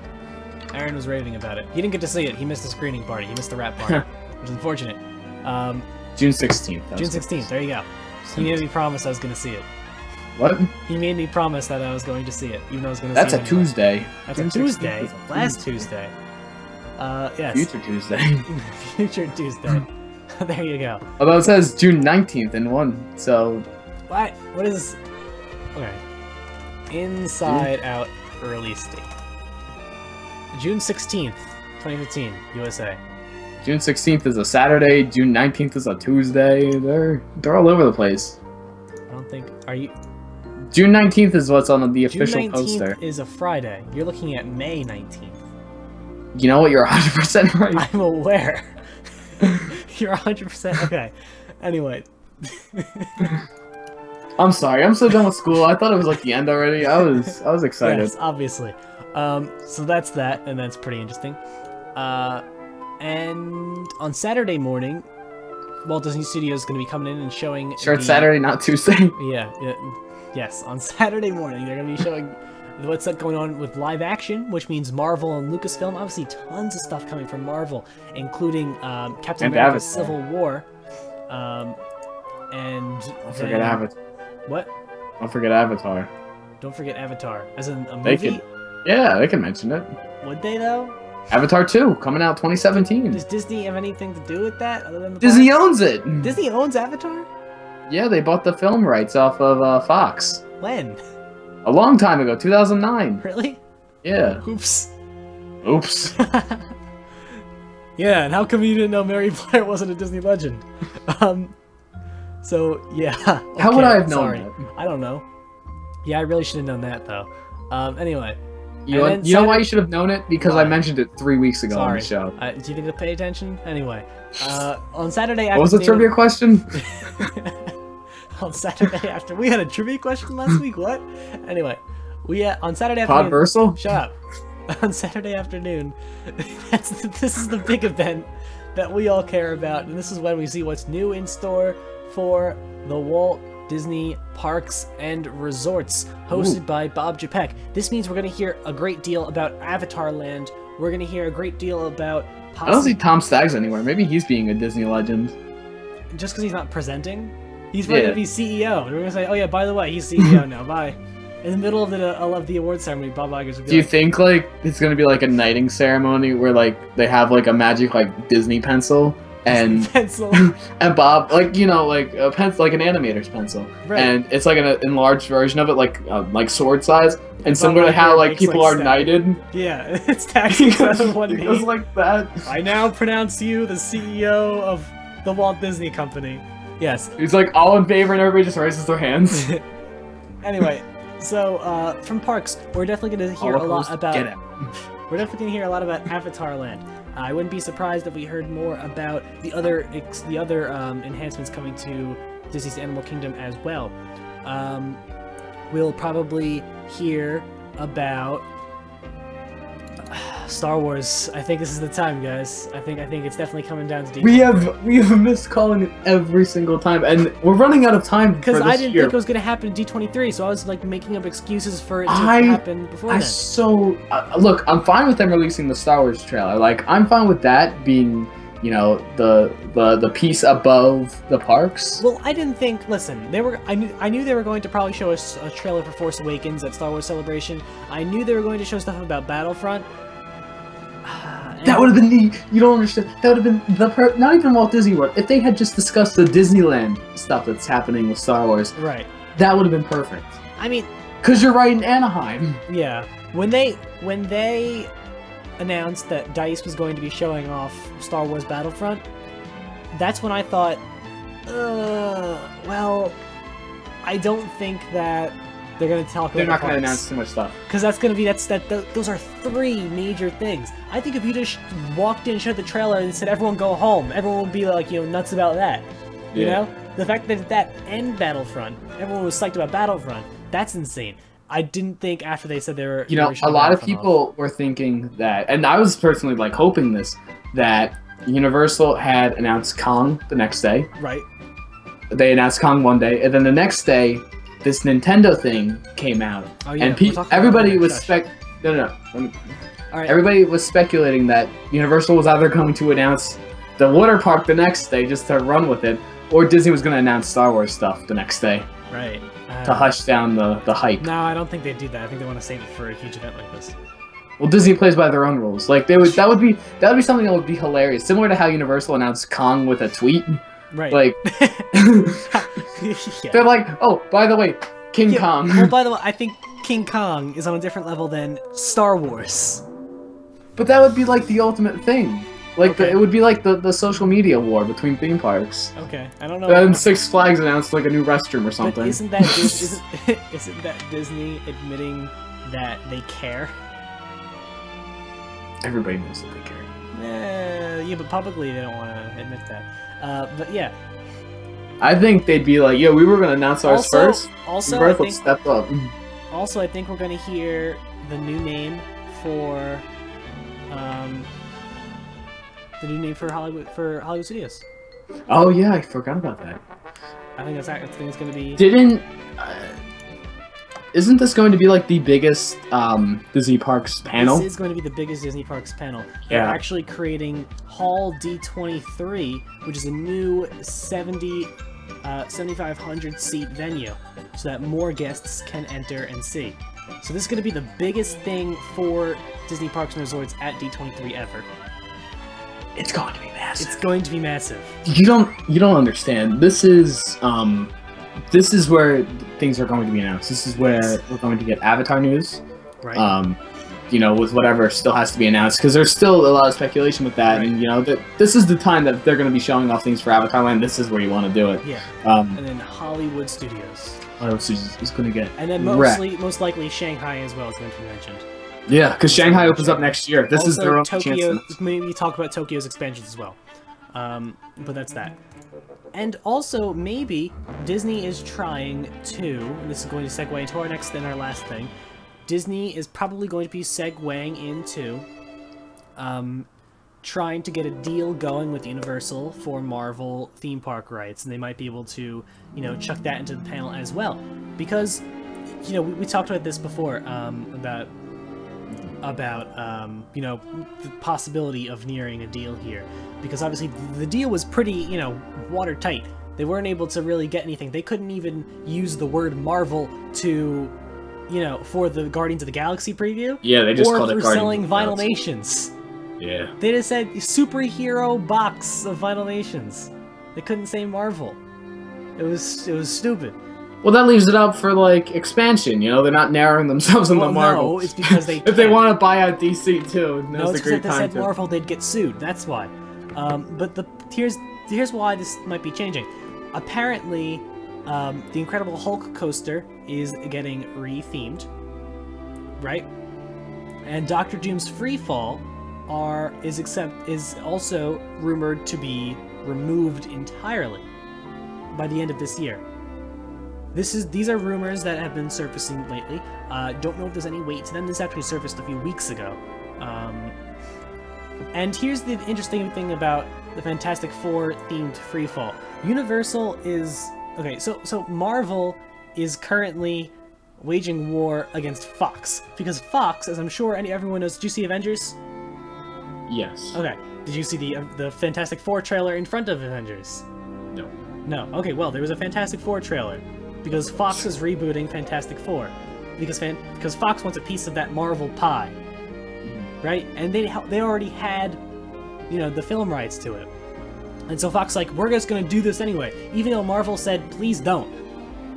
Aaron was raving about it. He didn't get to see it, he missed the screening party, he missed the rap party, which is unfortunate. June 16th. June 16th, there you go. He made me promise I was going to see it. What? He made me promise that I was going to see it, even though I was going to see it. That's a Tuesday. That's a Tuesday? Last Tuesday. Yes. Future Tuesday. Future Tuesday. There you go. Although it says June 19th in one, so... What? What is... Okay. Inside Out release date. June 16th, 2015, USA. June 16th is a Saturday, June 19th is a Tuesday. They're all over the place. I don't think... Are you... June 19th is what's on the official June 19th poster. Is a Friday. You're looking at May 19th. You know what? You're 100% right. I'm aware. You're 100% okay. Anyway. I'm sorry. I'm so done with school. I thought it was like the end already. I was excited. Yes, obviously. So that's that, and that's pretty interesting. And on Saturday morning, Walt Disney Studios is going to be coming in and showing... Sure, it's Saturday, not Tuesday. Yeah. Yes, on Saturday morning, they're going to be showing what's going on with live action, which means Marvel and Lucasfilm. Obviously, tons of stuff coming from Marvel, including Captain America Civil War. and Don't forget Avatar. What? Don't forget Avatar. Don't forget Avatar. As in a They movie? Yeah, they can mention it. Would they, though? Avatar 2, coming out 2017. Does Disney have anything to do with that, other than the Disney parks? owns it! Disney owns Avatar? Yeah, they bought the film rights off of Fox. When? A long time ago, 2009. Really? Yeah. Oops. Oops. Yeah, and how come you didn't know Mary Blair wasn't a Disney legend? So, yeah. Okay, How would I have known sorry. that? I don't know. Yeah, I really should have known that, though. Anyway. You know why you should have known it? Because I mentioned it 3 weeks ago on the show. Do you think to pay attention? Anyway. On Saturday afternoon... What was the trivia question? On Saturday after... We had a trivia question last week? What? Anyway. On Saturday afternoon... Podversal? Shut up. On Saturday afternoon, this is the big event that we all care about, and this is when we see what's new in store for the Walt Disney Parks and Resorts, hosted by Bob Chapek. This means we're going to hear a great deal about Avatar Land. We're going to hear a great deal about... I don't see Tom Staggs anywhere. Maybe he's being a Disney legend. Just because he's not presenting? He's going to be CEO. And we're going to say, oh yeah, by the way, he's CEO now. Bye. In the middle of the award ceremony, Bob Iger's would be Do you think like it's gonna be like a knighting ceremony where like they have like a magic like Disney pencil and and Bob like like a pencil, like an animator's pencil, right. And it's like an enlarged version of it, like sword size, and similar Bob to how Iger like makes, people like, are knighted. Yeah, it's taxing on one knee. It goes like that. I now pronounce you the CEO of the Walt Disney Company. Yes. He's like all in favor, and everybody just raises their hands. Anyway. So, from parks, we're definitely going to hear a lot about... We're definitely going to hear a lot about Avatar Land. I wouldn't be surprised if we heard more about the other enhancements coming to Disney's Animal Kingdom as well. We'll probably hear about Star Wars. I think this is the time, guys. I think it's definitely coming down to D23. We have missed calling it every single time, and we're running out of time because I didn't think it was going to happen in D23, so I was like making up excuses for it to happen before then. Look, I'm fine with them releasing the Star Wars trailer. Like, I'm fine with that being, the piece above the parks. Well, I didn't think. Listen, I knew they were going to probably show us a trailer for Force Awakens at Star Wars Celebration. I knew they were going to show stuff about Battlefront. That would have been you don't understand. That would have been not even Walt Disney World. If they had just discussed the Disneyland stuff that's happening with Star Wars, right? That would have been perfect. I mean, because you're right in Anaheim. Yeah, when they announced that DICE was going to be showing off Star Wars Battlefront, that's when I thought, well, I don't think that they're going to talk. They're not going to announce too much stuff because that's going to be those are three major things. I think if you just walked in, showed the trailer, and said everyone go home, everyone would be like nuts about that. You know, the fact that and Battlefront, everyone was psyched about Battlefront. That's insane. I didn't think after they said they were. A lot of people were thinking that, and I was personally like hoping this, that Universal had announced Kong the next day. Right. They announced Kong one day, and then the next day, this Nintendo thing came out, and everybody was Everybody was speculating that Universal was either going to announce the water park the next day just to run with it, or Disney was going to announce Star Wars stuff the next day. Right. To hush down the hype. No, I don't think they'd do that. I think they want to save it for a huge event like this. Well, Disney plays by their own rules. Like that would be something that would be hilarious, similar to how Universal announced Kong with a tweet. Right. Like, they're like, oh, by the way, King Kong. Well, by the way, I think King Kong is on a different level than Star Wars. But that would be like the ultimate thing. Like, it would be like the social media war between theme parks. Okay, I don't know. Then Six Flags announced like a new restroom or something. But isn't that Disney admitting that they care? Everybody knows that they care. Yeah, but publicly they don't want to admit that. But yeah. I think they'd be like, we were going to announce ours first. Also, Universal stepped up. Also, I think we're going to hear the new name for Hollywood Studios. Oh yeah, I forgot about that. I think it's going to be. Isn't this going to be like the biggest Disney Parks panel? This is going to be the biggest Disney Parks panel. They're actually creating Hall D23, which is a new 70 7,500 seat venue so that more guests can enter and see. So this is going to be the biggest thing for Disney Parks and Resorts at D23 ever. It's going to be massive. It's going to be massive. You don't understand. This is where things are going to be announced. This is where we're going to get Avatar news. Right. You know, with whatever still has to be announced, because there's still a lot of speculation with that, right. And you know that this is the time that they're going to be showing off things for Avatar Land. This is where you want to do it. Yeah. And then Hollywood Studios. Hollywood Studios is going to get. And then most likely Shanghai as well is going to be mentioned. Yeah, because Shanghai opens up next year. This is their only Tokyo, chance. Maybe talk about Tokyo's expansions as well. But that's that. And also, maybe Disney is trying to, and this is going to segue into our next and our last thing, Disney is probably going to be segueing into trying to get a deal going with Universal for Marvel theme park rights, and they might be able to, you know, chuck that into the panel as well. Because, you know, we talked about this before, about you know, the possibility of nearing a deal here. Because obviously the deal was pretty, you know, watertight. They weren't able to really get anything. They couldn't even use the word Marvel to, you know, for the Guardians of the Galaxy preview. Yeah, they just called it Guardians. Or for selling Vinyl Nations. Yeah. They just said superhero box of Vinyl Nations. They couldn't say Marvel. It was stupid. Well, that leaves it up for, like, expansion, you know? They're not narrowing themselves into Marvel. No, it's because they if they want to buy out DC, too, no, it's because if they said Marvel, they'd get sued. That's why. But here's why this might be changing. Apparently, the Incredible Hulk coaster is getting re-themed, right? And Doctor Doom's Freefall is also rumored to be removed entirely by the end of this year. These are rumors that have been surfacing lately. Don't know if there's any weight to them. This actually surfaced a few weeks ago. And here's the interesting thing about the Fantastic Four themed Freefall. Universal is... Okay, so Marvel is currently waging war against Fox. Because Fox, as I'm sure everyone knows... Did you see Avengers? Yes. Okay. Did you see the Fantastic Four trailer in front of Avengers? No. No. Okay, well, there was a Fantastic Four trailer. Because Fox is rebooting Fantastic Four. Because Fox wants a piece of that Marvel pie. Right? And they already had, you know, the film rights to it. And so Fox like, we're just gonna do this anyway. Even though Marvel said, please don't.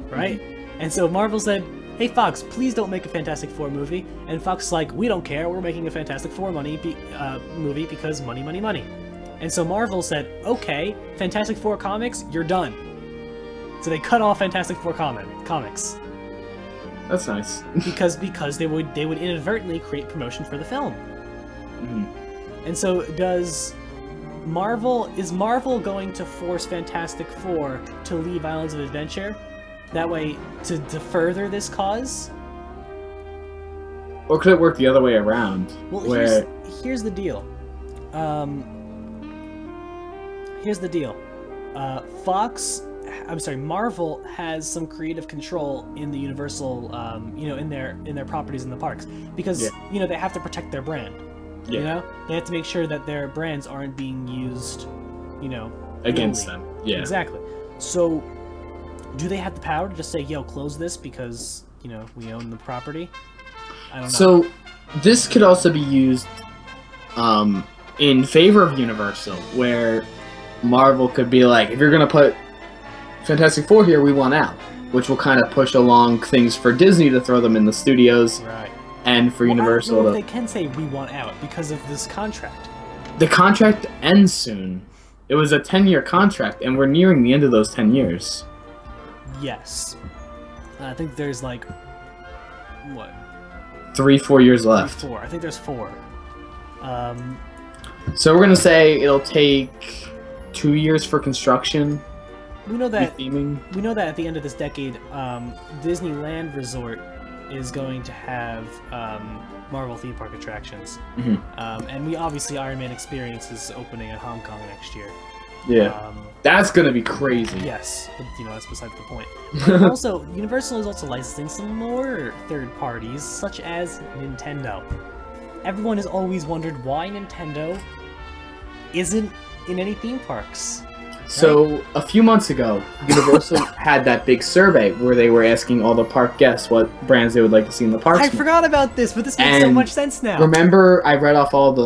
Right? And so Marvel said, hey Fox, please don't make a Fantastic Four movie. And Fox is like, we don't care, we're making a Fantastic Four movie because money, money, money. And so Marvel said, okay, Fantastic Four comics, you're done. So they cut off Fantastic Four comics. That's nice. because they would inadvertently create promotion for the film. And so is Marvel going to force Fantastic Four to leave Islands of Adventure? That way, to further this cause? Or could it work the other way around? Well, here's the deal. Marvel has some creative control in the Universal, you know, in their properties in the parks, because you know they have to protect their brand. You know, they have to make sure that their brands aren't being used, you know, against them. Yeah, exactly. So, do they have the power to just say, "Yo, close this because you know we own the property"? I don't know. So, this could also be used in favor of Universal, where Marvel could be like, if you're gonna put Fantastic Four here, we want out, which will kind of push along things for Disney to throw them in the studios, right? And for Universal I don't know if they can say we want out because of this contract. The contract ends soon. It was a 10-year contract, and we're nearing the end of those 10 years. Yes, I think there's like what? 3-4 years left. 4. I think there's 4. So we're gonna say it'll take 2 years for construction. We know that at the end of this decade, Disneyland Resort is going to have Marvel theme park attractions, and we obviously Iron Man Experience is opening in Hong Kong next year. Yeah, that's gonna be crazy. Yes, but, you know, that's besides the point. And also, Universal is also licensing some more third parties, such as Nintendo. Everyone has always wondered why Nintendo isn't in any theme parks. So a few months ago, Universal had that big survey where they were asking all the park guests what brands they would like to see in the parks. I forgot about this, but this makes so much sense now. Remember, I read off all of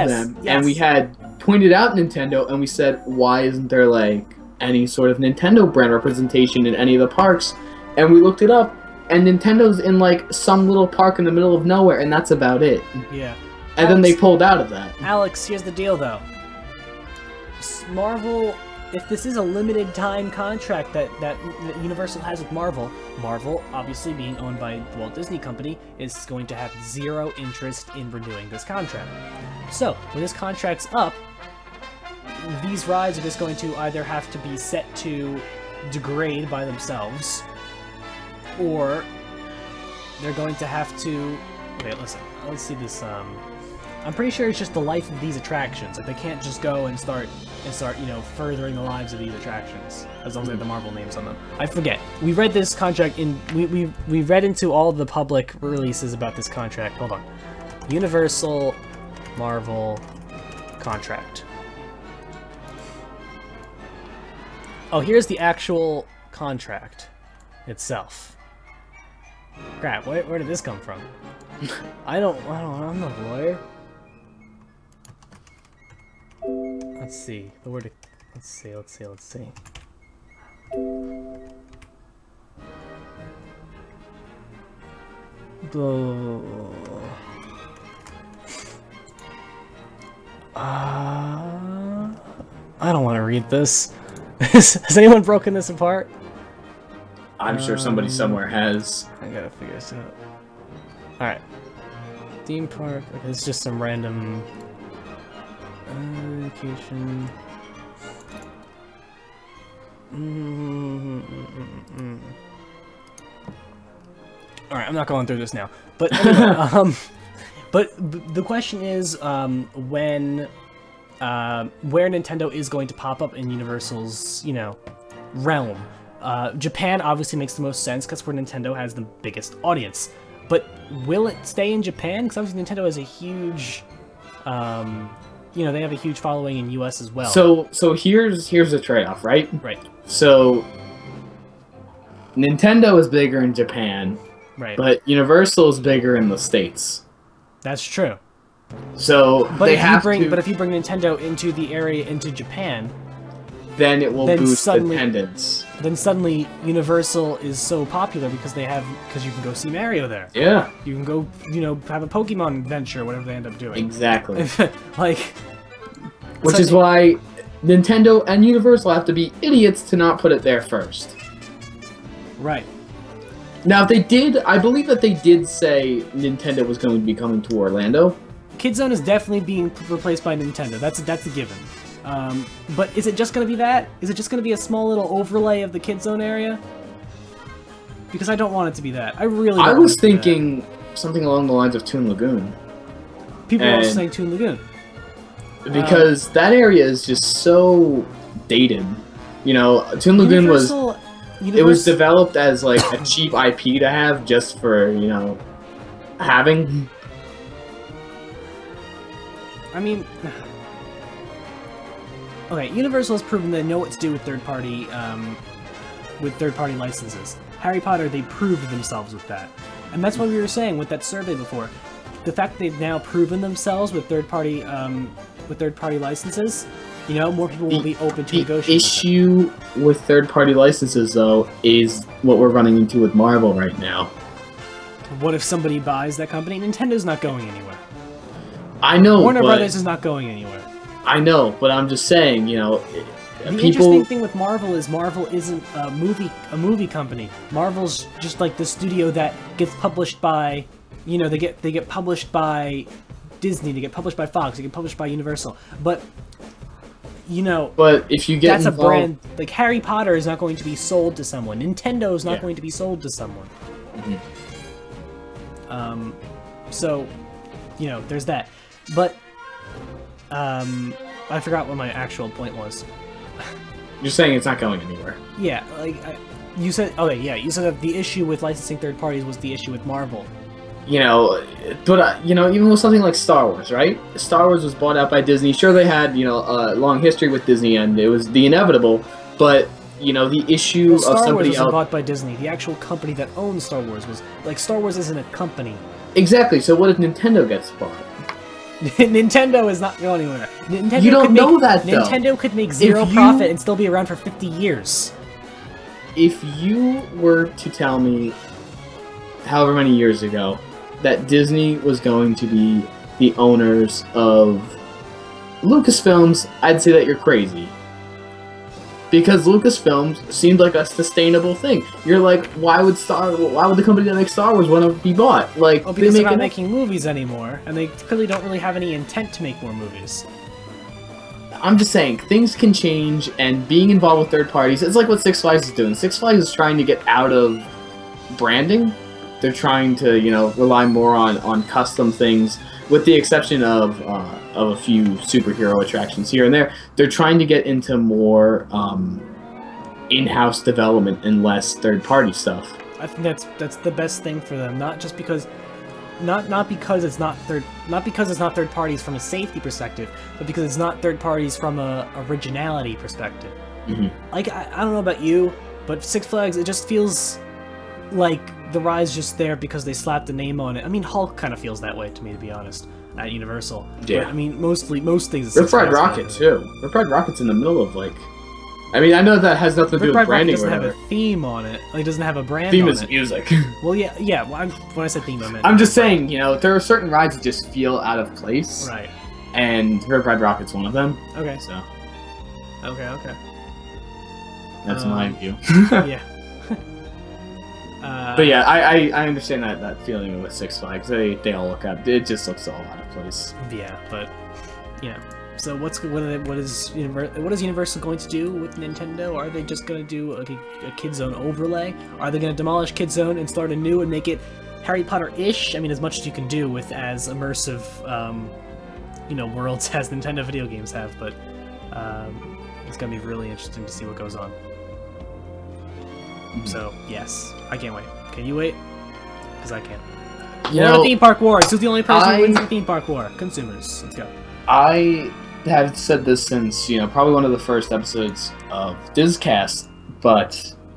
them, and we had pointed out Nintendo, and we said, why isn't there like any sort of Nintendo brand representation in any of the parks? And we looked it up, and Nintendo's in like some little park in the middle of nowhere, and that's about it. Yeah. And then they pulled out of that. Alex, here's the deal, though. Marvel, if this is a limited time contract that Universal has with Marvel, obviously being owned by the Walt Disney Company, is going to have zero interest in renewing this contract. So, when this contract's up, these rides are just going to either have to be set to degrade by themselves, or they're going to have to... Wait, listen, let's see this, I'm pretty sure it's just the life of these attractions. Like, they can't just go and start, you know, furthering the lives of these attractions, as long as they have the Marvel names on them. I forget. We read this contract in... We read into all the public releases about this contract. Hold on. Universal Marvel contract. Oh, here's the actual contract itself. Crap, where did this come from? I'm not a lawyer. Let's see. Let's see. I don't want to read this. Has anyone broken this apart? I'm sure somebody somewhere has. I gotta figure this out. Alright. Theme park. Okay, it's just some random... Vacation. Alright, I'm not going through this now. But anyway, but the question is, where Nintendo is going to pop up in Universal's, you know, realm. Japan obviously makes the most sense because where Nintendo has the biggest audience. But will it stay in Japan? Because obviously Nintendo has a huge, you know, they have a huge following in US as well. So here's the trade-off, right? Right. So Nintendo is bigger in Japan, right? But Universal is bigger in the States. That's true. So but they But if you bring Nintendo into the area into Japan, then it will boost attendance. Then suddenly Universal is so popular because you can go see Mario there. Yeah. You can go, you know, have a Pokemon adventure, whatever they end up doing. Exactly. Like, which is why Nintendo and Universal have to be idiots to not put it there first. Right. Now, if they did, I believe that they did say Nintendo was going to be coming to Orlando. Kid Zone is definitely being replaced by Nintendo. That's a given. But is it just going to be that? Is it just going to be a small little overlay of the Kid Zone area? Because I don't want it to be that. I really don't I want was it to be thinking something along the lines of Toon Lagoon. People are also saying Toon Lagoon. Because that area is just so dated. You know, Toon Lagoon was developed as like a cheap IP to have just for, you know, having. I mean, okay, Universal has proven they know what to do with third-party licenses. Harry Potter, they proved themselves with that. And that's what we were saying with that survey before. The fact that they've now proven themselves with third-party licenses, you know, more people will be open to negotiating. The issue with third-party licenses, though, is what we're running into with Marvel right now. What if somebody buys that company? Nintendo's not going anywhere. I know, Warner Brothers is not going anywhere. I know, but I'm just saying, you know, the interesting thing with Marvel is Marvel isn't a movie company. Marvel's just like the studio that gets published by, you know, they get published by Disney, they get published by Fox, they get published by Universal. But you know, if you get that's a brand. Like Harry Potter is not going to be sold to someone. Nintendo is not going to be sold to someone. Mm-hmm. So, you know, there's that. But, I forgot what my actual point was. You're saying it's not going anywhere. Yeah, like, you said... Okay, yeah, you said that the issue with licensing third parties was the issue with Marvel. even with something like Star Wars, right? Star Wars was bought out by Disney. Sure, they had, a long history with Disney, and it was the inevitable, but, the issue of Star Wars somebody wasn't else... bought by Disney. The actual company that owns Star Wars was... Like, Star Wars isn't a company. Exactly, so what if Nintendo gets bought? Nintendo is not going anywhere. Nintendo You don't know that, though. Nintendo could make zero profit and still be around for 50 years. If you were to tell me, however many years ago, that Disney was going to be the owners of Lucasfilms, I'd say that you're crazy. Because Lucasfilms seemed like a sustainable thing. You're like, why would the company that makes Star Wars want to be bought? Like, oh, because they're not making movies anymore, and they clearly don't really have any intent to make more movies. I'm just saying, things can change, and being involved with third parties, it's like what Six Flags is doing. Six Flags is trying to get out of branding. They're trying to, rely more on custom things, with the exception of a few superhero attractions here and there. They're trying to get into more in-house development and less third-party stuff. I think that's the best thing for them. Not just because, not because it's not third parties from a safety perspective, but because it's not third parties from a originality perspective. Mm-hmm. Like I don't know about you, but Six Flags, it just feels like the ride's just there because they slapped a name on it. I mean, Hulk kind of feels that way to me, to be honest, at Universal. Yeah. But, I mean, most things... Rip Ride Rocket, too. Rip Ride Rocket's in the middle of, like... I mean, I know that has nothing to do with branding or whatever. Rip Ride Rocket doesn't have a theme on it. Like, it doesn't have a brand theme on is it. music. Well, yeah. Well, when I said theme, I meant... I'm just saying, there are certain rides that just feel out of place. Right. And Rip Ride Rocket's one of them. Okay. So... Okay. That's my view. Yeah. But yeah, I understand that feeling with Six Flags. They all look up. It just looks all out of place. Yeah, but So what is Universal going to do with Nintendo? Are they just going to do a Kid Zone overlay? Are they going to demolish Kid Zone and start anew and make it Harry Potter-ish? I mean, as much as you can do with as immersive, worlds as Nintendo video games have. But it's going to be really interesting to see what goes on. So, yes. I can't wait. Can you wait? Because I can't. The theme park wars. Who's the only person who wins the theme park war? Consumers. Let's go. I have said this since, probably one of the first episodes of DisCast, but,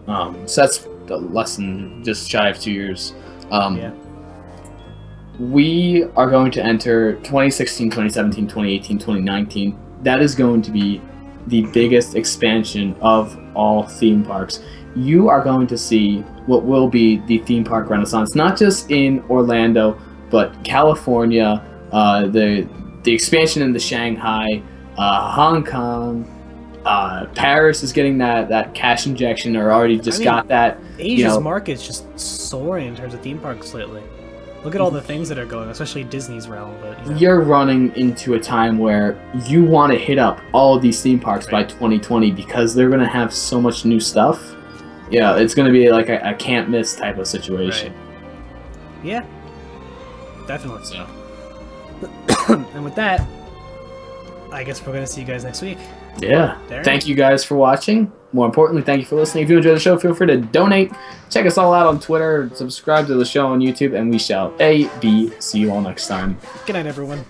so that's less than just shy of 2 years. Yeah. We are going to enter 2016, 2017, 2018, 2019. That is going to be the biggest expansion of all theme parks. You are going to see what will be the theme park renaissance, not just in Orlando, but California, the expansion into Shanghai, Hong Kong, Paris is getting that cash injection, or already got that. Asia's market's just soaring in terms of theme parks lately. Look at all the things that are going, especially Disney's realm. But you're running into a time where you want to hit up all of these theme parks by 2020 because they're going to have so much new stuff. Yeah, it's going to be like a can't miss type of situation. Right. Yeah, definitely. So. And with that, I guess we're going to see you guys next week. Yeah. Thank you guys for watching. More importantly, thank you for listening. If you enjoyed the show, feel free to donate. Check us all out on Twitter. Subscribe to the show on YouTube, and we shall see you all next time. Good night, everyone.